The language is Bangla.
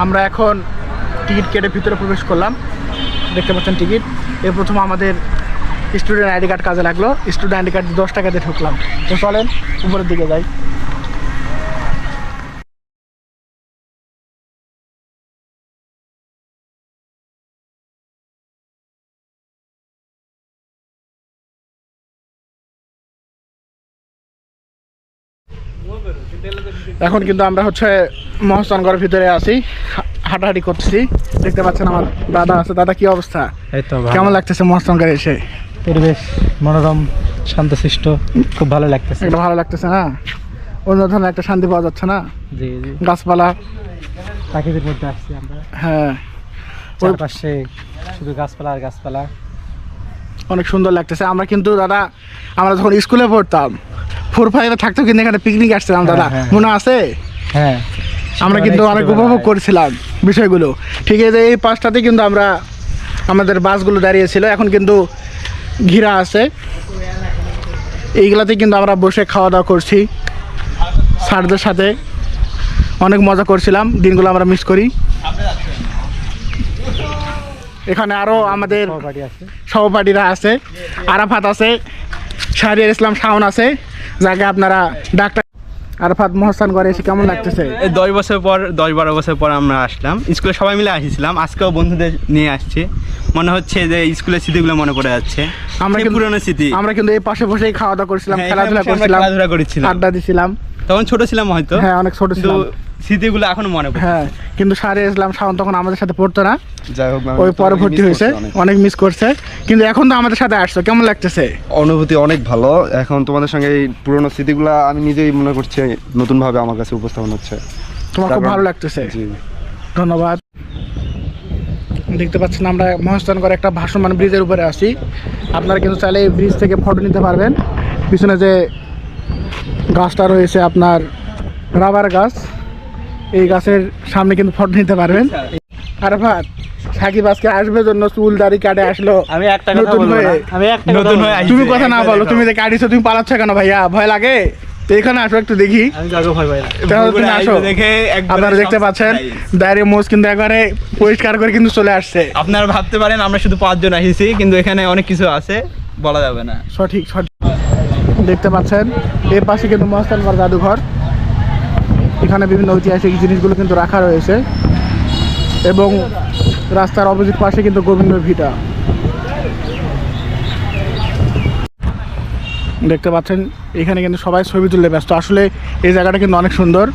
আমরা এখন টিকিট কেটে ভিতরে প্রবেশ করলাম। দেখতে পাচ্ছেন টিকিট। এর প্রথম আমাদের স্টুডেন্ট আইডি কার্ড কাজে লাগলো। স্টুডেন্ট আইডি কার্ড 10 টাকা দিয়ে ঢুকলাম। তো চলেন উপরের দিকে যাই। এখন কিন্তু আমরা হচ্ছে মহাস্থানগড়ের ভিতরে আছি, হাঁটাহাঁটি করতেছি। দেখতে পাচ্ছেন আমার দাদা আছে। দাদা কি অবস্থা? এই তো কেমন লাগতেছে মহাস্থানগড়ে এসে? পরিবেশ মনোরম, শান্তশিষ্ট, খুব ভালো লাগতেছে। এটা ভালো লাগতেছে না? অন্য ধরনের একটা শান্তি পাওয়া যাচ্ছে না? জি জি, গাছপালা, পাখিদের মধ্যে আসছি আমরা। হ্যাঁ, চারপাশে শুধু গাছপালা আর গাছপালা, অনেক সুন্দর লাগতেছে। আমরা কিন্তু দাদা, আমরা যখন স্কুলে পড়তাম 4-5 থাকতো কিন্তু এখানে পিকনিক আসছিলাম দাদা, মনে আছে? হ্যাঁ, আমরা কিন্তু অনেক উপভোগ করেছিলাম বিষয়গুলো। ঠিক আছে, এই পাশটাতে কিন্তু আমরা আমাদের বাসগুলো দাঁড়িয়েছিল, এখন কিন্তু ঘিরা আছে। এইগুলাতে কিন্তু আমরা বসে খাওয়া দাওয়া করছি স্যারদের সাথে, অনেক মজা করছিলাম। দিনগুলো আমরা মিস করি। এখানে আরও আমাদের সহপাঠীরা আছে, আরাফাত আছে, শাহরিয়ার ইসলাম শাওন আছে, যাকে আপনারা ডাক্তার। আরাফাত, মহাস্থানগড়ে এসে কেমন লাগতেছে? এই 10-12 বছর পর আমরা আসলাম। স্কুলে সবাই মিলে আসছিলাম, আজকেও বন্ধুদের নিয়ে আসছি। মনে হচ্ছে যে স্কুলের স্মৃতিগুলো মনে পড়ে যাচ্ছে। আমরা কিন্তু পুরনো স্মৃতি। আমরা কিন্তু এই পাশে বসেই খাওয়া দাওয়া করছিলাম, হ্যাঁ, খেলাধুলা এখানে বসে আমরা করছিলাম, খেলাধুলা করেছিলাম। আড্ডা দিছিলাম। তখন ছোট ছিলাম হয়তো, হ্যাঁ, অনেক ছোট কিন্তু ছিলাম। স্মৃতিগুলো এখনো মনে পড়ে। হ্যাঁ, কিন্তু শাহরিয়ার ইসলাম শাওন তখন আমাদের সাথে পড়তো না, যাই হোক, ওই পরে ভর্তি হয়েছে, অনেক মিস করছে। কিন্তু এখন তো আমাদের সাথে আসছো, কেমন লাগতেছে? অনুভূতি অনেক ভালো। এখন তোমাদের সঙ্গে এই পুরোনো স্মৃতিগুলো আমি নিজেই মনে করছি নতুন ভাবে আমার কাছে উপস্থাপন হচ্ছে। তোমার খুব ভালো লাগতেছে? জি, ধন্যবাদ। দেখতে পাচ্ছেন আমরা মহাস্থানগড়ে একটা ভাসমান ব্রিজের উপরে আছি। আপনারা কিন্তু চাইলে এই ব্রিজ থেকে ফটো নিতে পারবেন। পিছনে যে গাছটা রয়েছে আপনার রাবার গাছ, এই গাছের সামনে কিন্তু ফটো নিতে পারবেন। আরাফাত, সাকিব আজকে আসবে জন্য চুল দাড়ি কাটে আসলো। আমি একটা নতুন হয়ে। নতুন হয়ে আসছি। তুমি কথা না বলো, তুমি যে কাটিছো, তুমি পালাচ্ছ কেন ভাইয়া? ভয় লাগে তো? এখানে আসো একটু দেখি। আমি কাউকে ভয় পাই না। তাহলে তুমি আসো। আপনারা দেখতে পাচ্ছেন দাঁড়ি মোজ কিন্তু একবারে পরিষ্কার করে কিন্তু চলে আসছে। আপনারা ভাবতে পারেন আমরা শুধু 5 জন আসছি, কিন্তু এখানে অনেক কিছু আছে, বলা যাবে না। সঠিক সঠিক। দেখতে পাচ্ছেন এর পাশে কিন্তু মহাস্থানগড় জাদুঘর। এখানে বিভিন্ন ঐতিহাসিক জিনিসগুলো কিন্তু রাখা রয়েছে, এবং রাস্তার অপোজিট পাশে কিন্তু গোবিন্দ ভিটা। দেখতে পাচ্ছেন এখানে কিন্তু সবাই ছবি তুলতে ব্যস্ত। আসলে এই জায়গাটা কিন্তু অনেক সুন্দর।